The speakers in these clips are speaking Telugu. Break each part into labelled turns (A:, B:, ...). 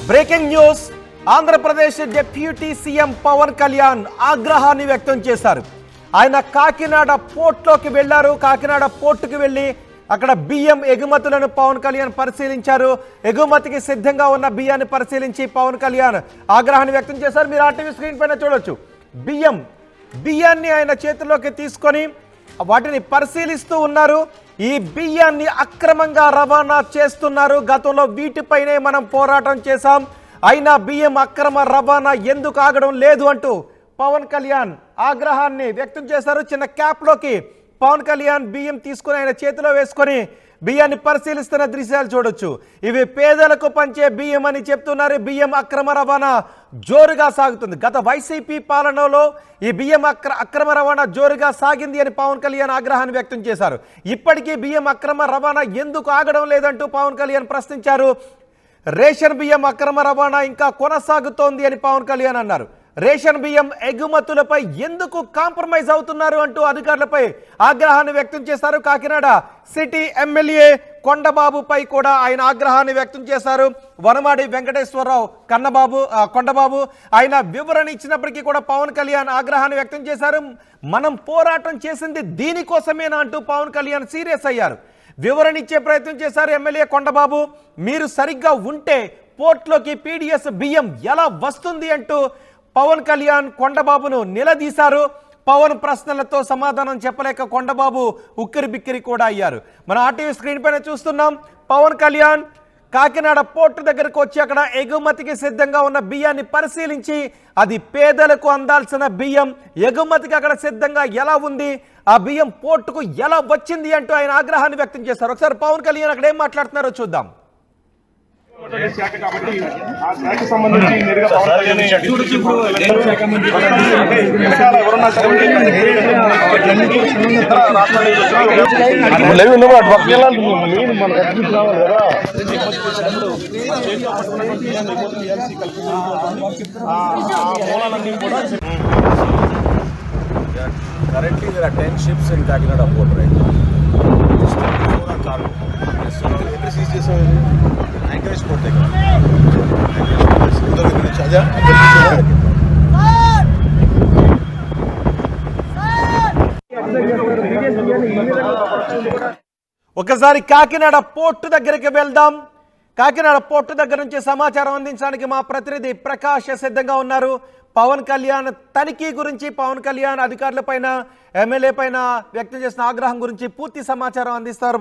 A: Breaking news. Andhra Pradesh deputy CM Pawan Kalyan ఆగ్రహాన్ని వ్యక్తం చేశారు. ఆయన కాకినాడ పోర్టులోకి వెళ్లారు. కాకినాడ పోర్టుకి వెళ్లి అక్కడ బియ్యం ఎగుమతులను పవన్ కళ్యాణ్ పరిశీలించారు. ఎగుమతికి సిద్ధంగా ఉన్న బియ్యాన్ని పరిశీలించి పవన్ కళ్యాణ్ ఆగ్రహాన్ని వ్యక్తం చేశారు. మీరు ఆర్టీవీ స్క్రీన్ పైన చూడొచ్చు. బియ్యాన్ని ఆయన చేతుల్లోకి తీసుకొని వాటిని పరిశీలిస్తూ ఉన్నారు. ఈ బియ్యాన్ని అక్రమంగా రవాణా చేస్తున్నారు. గతంలో వీటిపైనే మనం పోరాటం చేశాం. అయినా బియ్యం అక్రమ రవాణా ఎందుకు ఆగడం లేదు అంటూ పవన్ కళ్యాణ్ ఆగ్రహాన్ని వ్యక్తం చేశారు. చిన్న క్యాప్లోకి పవన్ కళ్యాణ్ బియ్యం తీసుకుని ఆయన చేతిలో వేసుకొని బియ్యాన్ని పరిశీలిస్తున్న దృశ్యాలు చూడొచ్చు. ఇవి పేదలకు పంచే బియ్యం అని చెప్తున్నారు. బియ్యం అక్రమ రవాణా జోరుగా సాగుతుంది. గత వైసీపీ పాలనలో ఈ బియ్యం అక్రమ రవాణా జోరుగా సాగింది అని పవన్ కళ్యాణ్ ఆగ్రహాన్ని వ్యక్తం చేశారు. ఇప్పటికీ బియ్యం అక్రమ రవాణా ఎందుకు ఆగడం లేదంటూ పవన్ కళ్యాణ్ ప్రశ్నించారు. రేషన్ బియ్యం అక్రమ రవాణా ఇంకా కొనసాగుతోంది అని పవన్ కళ్యాణ్ అన్నారు. రేషన్ బియ్యం ఎగుమతులపై ఎందుకు కాంప్రమైజ్ అవుతున్నారు అంటూ అధికారులపై ఆగ్రహాన్ని వ్యక్తం చేశారు. కాకినాడ సిటీ ఎమ్మెల్యే కొండబాబుపై కూడా ఆయన ఆగ్రహాన్ని వ్యక్తం చేశారు. వనమాడి వెంకటేశ్వరరావు కొండబాబు ఆయన వివరణ ఇచ్చినప్పటికీ కూడా పవన్ కళ్యాణ్ ఆగ్రహాన్ని వ్యక్తం చేశారు. మనం పోరాటం చేసింది దీనికోసమేనా అంటూ పవన్ కళ్యాణ్ సీరియస్ అయ్యారు. వివరణ ఇచ్చే ప్రయత్నం చేశారు ఎమ్మెల్యే కొండబాబు. మీరు సరిగ్గా ఉంటే పోర్టులోకి పీడిఎస్ బియ్యం ఎలా వస్తుంది అంటూ పవన్ కళ్యాణ్ కొండబాబును నిలదీశారు. పవన్ ప్రశ్నలతో సమాధానం చెప్పలేక కొండబాబు ఉక్కిరి బిక్కిరి కూడా అయ్యారు. మన ఆర్టీవీ స్క్రీన్ పైన చూస్తున్నాం. పవన్ కళ్యాణ్ కాకినాడ పోర్టు దగ్గరకు వచ్చి అక్కడ ఎగుమతికి సిద్ధంగా ఉన్న బియ్యాన్ని పరిశీలించి అది పేదలకు అందాల్సిన బియ్యం ఎగుమతికి అక్కడ సిద్ధంగా ఎలా ఉంది, ఆ బియ్యం పోర్టుకు ఎలా వచ్చింది అంటూ ఆయన ఆగ్రహాన్ని వ్యక్తం చేశారు. ఒకసారి పవన్ కళ్యాణ్ అక్కడ ఏం మాట్లాడుతున్నారో చూద్దాం.
B: శాఖ కాబట్టి ఆ శాఖ సంబంధించి నేరుగా Pawan Kalyan
C: Currently there are 10 ships in Kakinada port right now. Still 4 are cargo. Every seas చేసేది anchorage port దగ్గర. ఉదర్ నుంచి అజా
A: ఒకసారి కాకినాడ పోర్టు దగ్గరికి వెళ్దాం. కాకినాడ పోర్టు దగ్గర నుంచి సమాచారం అందించడానికి మా ప్రతినిధి ప్రకాష్ సిద్ధంగా ఉన్నారు. పవన్ కళ్యాణ్ తనిఖీ గురించి, పవన్ కళ్యాణ్ అధికారుల పైన, ఎమ్మెల్యే పైన వ్యక్తం చేసిన ఆగ్రహం గురించి పూర్తి సమాచారం అందిస్తారు.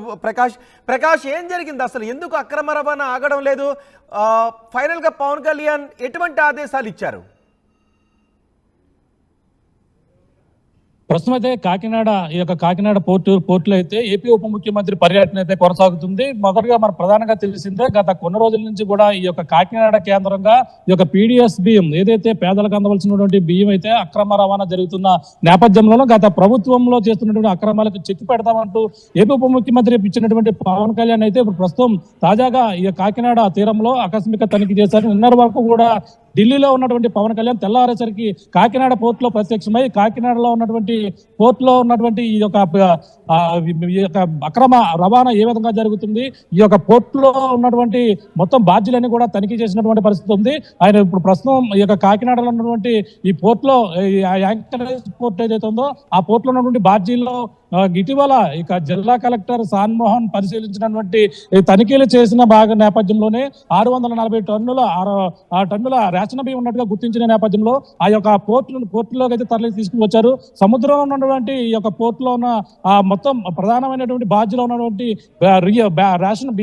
A: ప్రకాష్ ఏం జరిగింది అసలు? ఎందుకు అక్రమ రవాణా ఆగడం లేదు? ఫైనల్గా పవన్ కళ్యాణ్ ఎటువంటి ఆదేశాలు ఇచ్చారు?
D: ప్రస్తుతం అయితే కాకినాడ పోర్టులో అయితే ఏపీ ఉప ముఖ్యమంత్రి పర్యటన అయితే కొనసాగుతుంది. మొదటగా మన ప్రధానంగా తెలిసిందే, గత కొన్ని రోజుల నుంచి కూడా ఈ యొక్క కాకినాడ కేంద్రంగా ఈ యొక్క పీడిఎస్ బియ్యం ఏదైతే పేదలకు అందవలసినటువంటి బియ్యం అయితే అక్రమ రవాణా జరుగుతున్న నేపథ్యంలో గత ప్రభుత్వంలో చేస్తున్నటువంటి అక్రమాలకు చెక్కి పెడతామంటూ ఏపీ ఉప ముఖ్యమంత్రి ఇచ్చినటువంటి పవన్ కళ్యాణ్ అయితే ఇప్పుడు ప్రస్తుతం తాజాగా ఈ కాకినాడ తీరంలో ఆకస్మిక తనిఖీ చేశారు. నిన్నటి వరకు కూడా ఢిల్లీలో ఉన్నటువంటి పవన్ కళ్యాణ్ తెల్లవారేసరికి కాకినాడ పోర్టులో ప్రత్యక్షమై కాకినాడలో ఉన్నటువంటి పోర్టులో ఉన్నటువంటి ఈ యొక్క అక్రమ రవాణా ఏ విధంగా జరుగుతుంది, ఈ యొక్క పోర్టులో ఉన్నటువంటి మొత్తం బాధ్యులన్నీ కూడా తనిఖీ చేసినటువంటి పరిస్థితి ఉంది. ఆయన ఇప్పుడు ప్రస్తుతం ఈ యొక్క కాకినాడలో ఉన్నటువంటి ఈ పోర్టులో యాంకరేజ్ పోర్ట్ ఏదైతే ఉందో ఆ పోర్టులో ఉన్నటువంటి బాధ్యుల్లో ఇటీవల ఇక జిల్లా కలెక్టర్ సాన్మోహన్ పరిశీలించినటువంటి తనిఖీలు చేసిన నేపథ్యంలోనే 640 టన్నుల రేషన్ బియ్యం ఉన్నట్టుగా గుర్తించిన నేపథ్యంలో ఆ యొక్క పోర్టులోకి అయితే తరలి తీసుకుని వచ్చారు. సముద్రంలో ఉన్నటువంటి ఈ యొక్క పోర్టులో ఉన్న మొత్తం ప్రధానమైనటువంటి బాధ్యతలో ఉన్నటువంటి రేషన్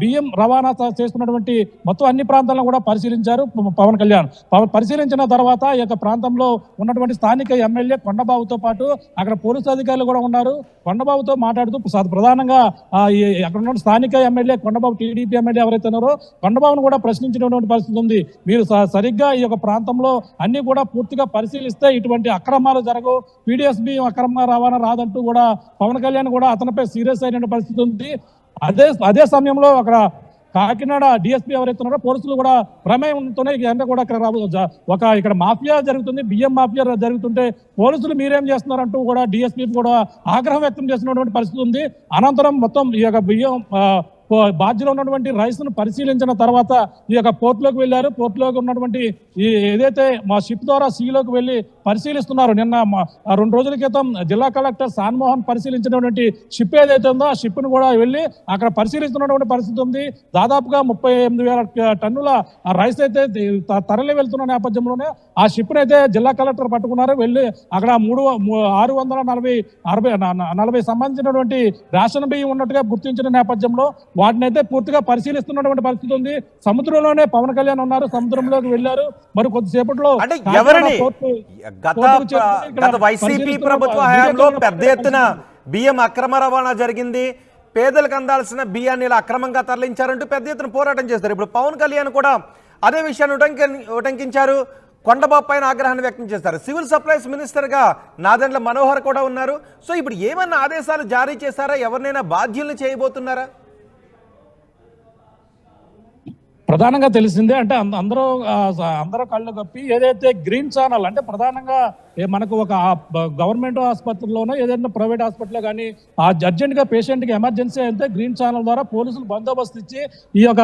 D: బియ్యం రవాణా చేస్తున్నటువంటి మొత్తం అన్ని ప్రాంతాలను కూడా పరిశీలించారు పవన్ కళ్యాణ్. పరిశీలించిన తర్వాత ఈ యొక్క ప్రాంతంలో ఉన్నటువంటి స్థానిక ఎమ్మెల్యే కొండబాబుతో పాటు అక్కడ పోలీసు అధికారులు కూడా ఉన్నారు. కొండబాబుతో మాట్లాడుతూ ప్రధానంగా అక్కడ ఉన్న స్థానిక ఎమ్మెల్యే కొండబాబు, టీడీపీ ఎమ్మెల్యే ఎవరైతే ఉన్నారో కొండబాబును కూడా ప్రశ్నించినటువంటి పరిస్థితి ఉంది. మీరు సరిగ్గా ఈ యొక్క ప్రాంతంలో అన్ని కూడా పూర్తిగా పరిశీలిస్తే ఇటువంటి అక్రమాలు జరగవు, పీడిఎస్ బియ్యం అక్రమ రవాణా రాదంటూ కూడా పవన్ కళ్యాణ్ కూడా అతనిపై సీరియస్ అయిన పరిస్థితి ఉంది. అదే సమయంలో అక్కడ కాకినాడ డిఎస్పీ ఎవరైతున్నారో పోలీసులు కూడా ప్రమేయంతోనే ఇదంతా కూడా ఇక్కడ మాఫియా జరుగుతుంది, బియ్యం మాఫియా జరుగుతుంటే పోలీసులు మీరేం చేస్తున్నారంటూ కూడా డిఎస్పీ కూడా ఆగ్రహం వ్యక్తం చేస్తున్నటువంటి పరిస్థితి ఉంది. అనంతరం మొత్తం ఈ యొక్క బియ్యం బాధ్యులు ఉన్నటువంటి రైస్ ను పరిశీలించిన తర్వాత ఈ యొక్క పోర్టులోకి వెళ్ళారు. పోర్టులోకి ఉన్నటువంటి ఈ ఏదైతే మా షిప్ ద్వారా సీలోకి వెళ్ళి పరిశీలిస్తున్నారు. నిన్న 2 రోజుల క్రితం జిల్లా కలెక్టర్ సాన్మోహన్ పరిశీలించినటువంటి షిప్ ఏదైతే ఉందో ఆ షిప్ ను కూడా వెళ్ళి అక్కడ పరిశీలిస్తున్నటువంటి పరిస్థితి ఉంది. దాదాపుగా 38,000 టన్నుల రైస్ అయితే తరలి వెళ్తున్న నేపథ్యంలోనే ఆ షిప్ ను అయితే జిల్లా కలెక్టర్ పట్టుకున్నారు. వెళ్ళి అక్కడ 640 సంబంధించినటువంటి రేషన్ బియ్యం ఉన్నట్టుగా గుర్తించిన నేపథ్యంలో వాటిని అయితే పూర్తిగా పరిశీలిస్తున్నటువంటి పరిస్థితి ఉంది. సముద్రంలోనే పవన్ కళ్యాణ్ ఉన్నారు, సముద్రంలోకి వెళ్ళారు. మరి కొద్దిసేపట్లో
A: అంటే ఎవరిని గత వైసీపీ ప్రభుత్వ హయాంలో పెద్ద ఎత్తున బియ్యం అక్రమ రవాణా జరిగింది, పేదలకు అందాల్సిన బియ్యాన్ని ఇలా అక్రమంగా తరలించారంటూ పెద్ద ఎత్తున పోరాటం చేస్తారు. ఇప్పుడు పవన్ కళ్యాణ్ కూడా అదే విషయాన్ని ఉటంకించారు, కొండబాబు పైన ఆగ్రహాన్ని వ్యక్తం చేస్తారు. సివిల్ సప్లైస్ మినిస్టర్గా నాదెండ్ల మనోహర్ కూడా ఉన్నారు. సో ఇప్పుడు ఏమన్నా ఆదేశాలు జారీ చేశారా? ఎవరినైనా బాధ్యుల్ని చేయబోతున్నారా?
D: ప్రధానంగా తెలిసిందే అంటే అందరూ కళ్ళు కప్పి ఏదైతే గ్రీన్ ఛానల్ అంటే ప్రధానంగా మనకు ఒక గవర్నమెంట్ ఆసుపత్రిలోనో ఏదైనా ప్రైవేట్ హాస్పిటల్లో కానీ అర్జెంట్గా పేషెంట్కి ఎమర్జెన్సీ అయితే గ్రీన్ ఛానల్ ద్వారా పోలీసులు బందోబస్తు ఇచ్చి ఈ యొక్క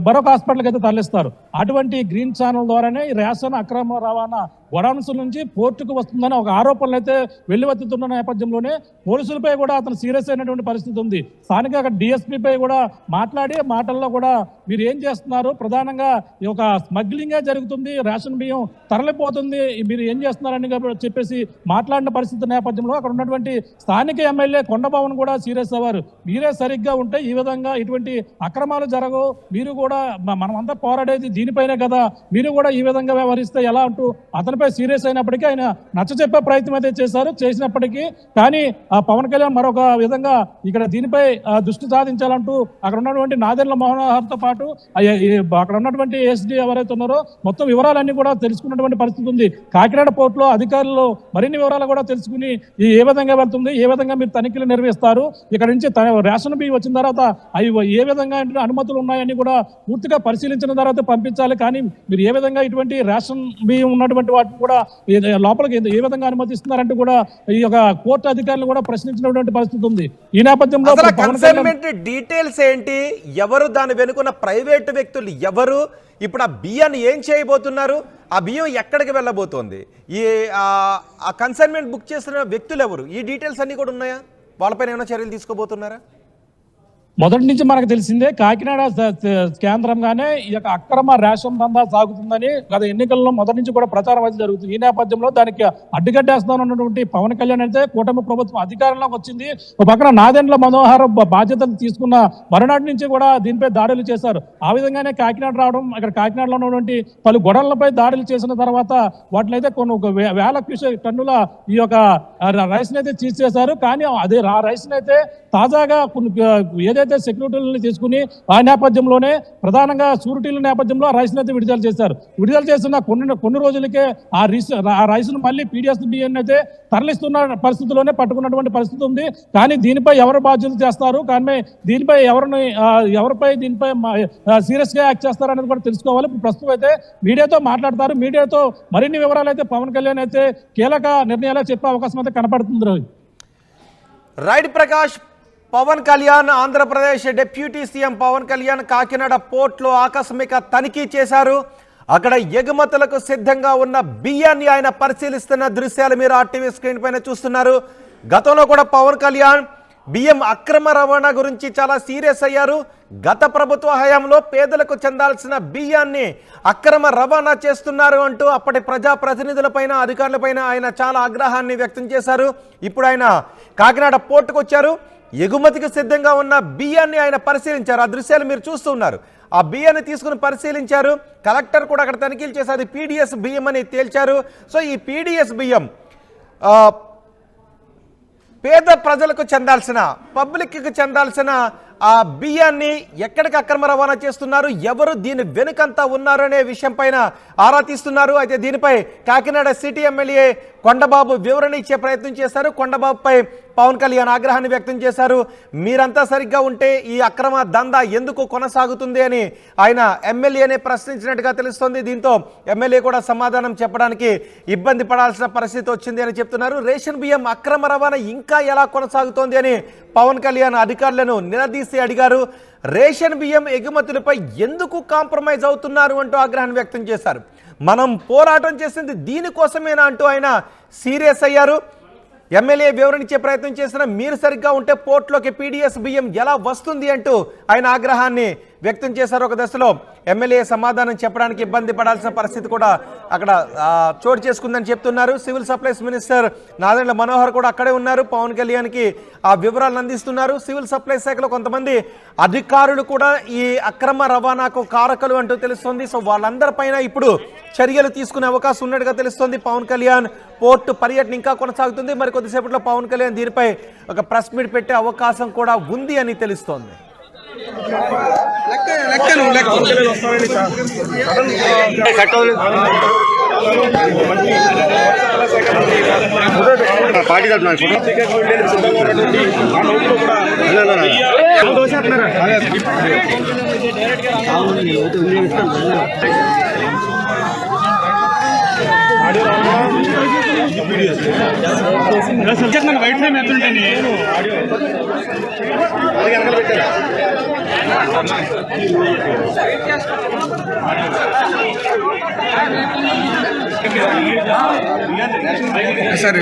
D: మరొక హాస్పిటల్కి అయితే తరలిస్తారు. అటువంటి గ్రీన్ ఛానల్ ద్వారానే ఈ రేషన్ అక్రమ రవాణా గొడౌన్స్ నుంచి పోర్టుకు వస్తుందని ఒక ఆరోపణలు అయితే వెల్లువెత్తుతున్న నేపథ్యంలోనే పోలీసులపై కూడా అతను సీరియస్ అయినటువంటి పరిస్థితి ఉంది. స్థానిక డిఎస్పీపై కూడా మాట్లాడి మాటల్లో కూడా మీరు ఏం చేస్తున్నారు, ప్రధానంగా ఈ యొక్క స్మగ్లింగే జరుగుతుంది, రేషన్ బియ్యం తరలిపోతుంది, మీరు ఏం చేస్తున్నారని చెప్పేసి మాట్లాడిన పరిస్థితి నేపథ్యంలో అక్కడ ఉన్నటువంటి స్థానిక ఎమ్మెల్యే కొండబాబును కూడా సీరియస్ అవ్వారు. మీరే సరిగ్గా ఉంటే ఈ విధంగా ఇటువంటి అక్రమాలు జరగవు, మీరు కూడా మనమంతా పోరాడేది దీనిపైనే కదా, మీరు కూడా ఈ విధంగా వ్యవహరిస్తే ఎలా అంటూ అతనిపై సీరియస్ అయినప్పటికీ ఆయన నచ్చచెప్పే ప్రయత్నం అయితే చేసినప్పటికీ కానీ ఆ పవన్ కళ్యాణ్ మరొక విధంగా ఇక్కడ దీనిపై దృష్టి సాధించాలంటూ అక్కడ ఉన్నటువంటి నాదెండ్ల మనోహర్తో పాటు అక్కడ ఉన్నటువంటి ఎస్డీ ఎవరైతే ఉన్నారో మొత్తం వివరాలన్నీ కూడా తెలుసుకున్నటువంటి పరిస్థితి ఉంది. కాకినాడ పోర్టులో అధికారులు మరిన్ని వివరాలు కూడా తెలుసుకుని ఏ విధంగా వెళ్తుంది, ఏ విధంగా మీరు తనిఖీలు నిర్వహిస్తారు, ఇక్కడ నుంచి రేషన్ బియ్యం వచ్చిన తర్వాత అవి ఏ విధంగా అనుమతులు ఉన్నాయని కూడా పూర్తిగా పరిశీలించిన తర్వాత పంపించాలి. కానీ మీరు ఏ విధంగా ఇటువంటి రేషన్ బియ్యం ఉన్నటువంటి వాటిని కూడా లోపలికి ఏ విధంగా అనుమతిస్తున్నారంటూ కూడా ఈ యొక్క కోర్టు అధికారులు కూడా ప్రశ్నించినటువంటి పరిస్థితి ఉంది. ఈ నేపథ్యంలో
A: డీటెయిల్స్ ఏంటి, ఎవరు దాని వెనుకున్న ప్రైవేట్ వ్యక్తులు ఎవరు, ఇప్పుడు ఆ బియ్యాన్ని ఏం చేయబోతున్నారు, ఆ బియ్యం ఎక్కడికి వెళ్ళబోతోంది, ఈ ఆ కన్సైన్మెంట్ బుక్ చేసిన వ్యక్తులు ఎవరు, ఈ డీటెయిల్స్ అన్ని కూడా ఉన్నాయా? వాళ్ళపైన ఏమైనా చర్యలు తీసుకోబోతున్నారా?
D: మొదటి నుంచి మనకు తెలిసిందే కాకినాడ కేంద్రంగానే ఈ యొక్క అక్రమ రేషన్ దందా సాగుతుందని గత ఎన్నికల్లో మొదటి నుంచి కూడా ప్రచారం అయితే జరుగుతుంది. ఈ నేపథ్యంలో దానికి అడ్డుకట్టేస్తానన్నటువంటి పవన్ కళ్యాణ్ అయితే కూటమి ప్రభుత్వం అధికారంలోకి వచ్చింది. ఒక పక్కన నాదెండ్ల మనోహర్ బాధ్యతలు తీసుకున్న మరునాటి నుంచి కూడా దీనిపై దాడులు చేశారు. ఆ విధంగానే కాకినాడ రావడం, అక్కడ కాకినాడలో ఉన్నటువంటి పలు గొడవలపై దాడులు చేసిన తర్వాత వాటినైతే కొన్ని వేల టన్నుల ఈ యొక్క రైస్ అయితే చేశారు. కానీ అదే ఆ రైస్ అయితే తాజాగా ఏదైతే సెక్యూరిటీలను తీసుకుని ఆ నేపథ్యంలోనే ప్రధానంగా షూరిటీల నేపథ్యంలో ఆ రైస్ అయితే విడుదల చేశారు. విడుదల చేసిన కొన్ని రోజులకే ఆ రైస్ ను మళ్ళీ పీడిఎస్ బియ్యం అయితే తరలిస్తున్న పరిస్థితుల్లోనే పట్టుకున్నటువంటి పరిస్థితి ఉంది. కానీ దీనిపై ఎవరు బాధ్యత చేస్తారు, కానీ దీనిపై ఎవరిపై దీనిపై సీరియస్ గా యాక్ట్ చేస్తారు అనేది కూడా తెలుసుకోవాలి. ప్రస్తుతం అయితే మీడియాతో మాట్లాడతారు. మీడియాతో మరిన్ని వివరాలు అయితే పవన్ కళ్యాణ్ అయితే కీలక నిర్ణయాలు చెప్పే అవకాశం అయితే కనపడుతుంది.
A: Right Prakash, Pawan Kalyan Andhra Pradesh deputy CM Pawan Kalyan Kakinada పోర్టులో ఆకస్మిక తనిఖీ చేశారు. అక్కడ ఎగుమతులకు సిద్ధంగా ఉన్న బియ్యాన్ని ఆయన పరిశీలిస్తున్న దృశ్యాలు మీరు ఆర్టీవీ స్క్రీన్ పైన చూస్తున్నారు. గతంలో కూడా పవన్ కళ్యాణ్ బియ్యం అక్రమ రవాణా గురించి చాలా సీరియస్ అయ్యారు. గత ప్రభుత్వ హయాంలో పేదలకు చెందాల్సిన బియ్యాన్ని అక్రమ రవాణా చేస్తున్నారు అంటూ అప్పటి ప్రజాప్రతినిధులపైన అధికారులపైన ఆయన చాలా ఆగ్రహాన్ని వ్యక్తం చేశారు. ఇప్పుడు ఆయన కాకినాడ పోర్టుకు వచ్చారు. ఎగుమతికి సిద్ధంగా ఉన్న బియ్యాన్ని ఆయన పరిశీలించారు. ఆ దృశ్యాలు మీరు చూస్తూ ఉన్నారు. ఆ బియ్యాన్ని తీసుకుని పరిశీలించారు. కలెక్టర్ కూడా అక్కడ తనిఖీలు చేసి అది పీడిఎస్ బియ్యం అని తేల్చారు. సో ఈ పీడిఎస్ బియ్యం పేద ప్రజలకు చెందాల్సిన, పబ్లిక్కి చెందాల్సిన ఆ బియ్యాన్ని ఎక్కడికి అక్రమ రవాణా చేస్తున్నారు, ఎవరు దీని వెనుకంతా ఉన్నారు అనే విషయం పైన ఆరా తీస్తున్నారు. అయితే దీనిపై కాకినాడ సిటీ ఎమ్మెల్యే కొండబాబు వివరణ ఇచ్చే ప్రయత్నం చేశారు. కొండబాబుపై పవన్ కళ్యాణ్ ఆగ్రహాన్ని వ్యక్తం చేశారు. మీరంతా సరిగ్గా ఉంటే ఈ అక్రమ దందా ఎందుకు కొనసాగుతుంది అని ఆయన ఎమ్మెల్యేనే ప్రశ్నించినట్టుగా తెలుస్తోంది. దీంతో ఎమ్మెల్యే కూడా సమాధానం చెప్పడానికి ఇబ్బంది పడాల్సిన పరిస్థితి వచ్చింది అని చెప్తున్నారు. రేషన్ బియ్యం అక్రమ రవాణా ఇంకా ఎలా కొనసాగుతోంది అని పవన్ కళ్యాణ్ అధికారులను నిలదీసి అడిగారు. రేషన్ బియ్యం ఎగుమతులపై ఎందుకు కాంప్రమైజ్ అవుతున్నారు అంటూ ఆగ్రహాన్ని వ్యక్తం చేశారు. మనం పోరాటం చేసింది దీనికోసమేనా అంటూ ఆయన సీరియస్ అయ్యారు. ఎమ్మెల్యే వివరించే ప్రయత్నం చేసిన మీరు సరిగ్గా ఉంటే పోర్ట్లోకి పీడిఎస్ బియ్యం ఎలా వస్తుంది అంటూ ఆయన ఆగ్రహాన్ని వ్యక్తం చేశారు. ఒక దశలో ఎమ్మెల్యే సమాధానం చెప్పడానికి ఇబ్బంది పడాల్సిన పరిస్థితి కూడా అక్కడ చోటు చేసుకుందని చెప్తున్నారు. Civil supplies minister Nadendla Manohar కూడా అక్కడే ఉన్నారు. పవన్ కళ్యాణ్కి ఆ వివరాలను అందిస్తున్నారు. సివిల్ సప్లైస్ శాఖలో కొంతమంది అధికారులు కూడా ఈ అక్రమ రవాణాకు కారకులు అంటూ తెలుస్తోంది. సో వాళ్ళందరిపైన ఇప్పుడు చర్యలు తీసుకునే అవకాశం ఉన్నట్టుగా తెలుస్తోంది. పవన్ కళ్యాణ్ పోర్టు పర్యటన ఇంకా కొనసాగుతుంది. మరి కొద్దిసేపట్లో పవన్ కళ్యాణ్ దీనిపై ఒక ప్రెస్ మీట్ పెట్టే అవకాశం కూడా ఉంది అని తెలుస్తోంది.
B: వైట్ నేమ్ ఎత్తుంటేనే సరే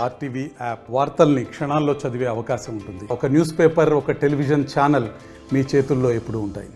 E: ఆర్టీవీ యాప్ వార్తల్ని క్షణాల్లో చదివే అవకాశం ఉంటుంది. ఒక న్యూస్ పేపర్, ఒక టెలివిజన్ ఛానల్ మీ చేతుల్లో ఎప్పుడూ ఉంటాయి.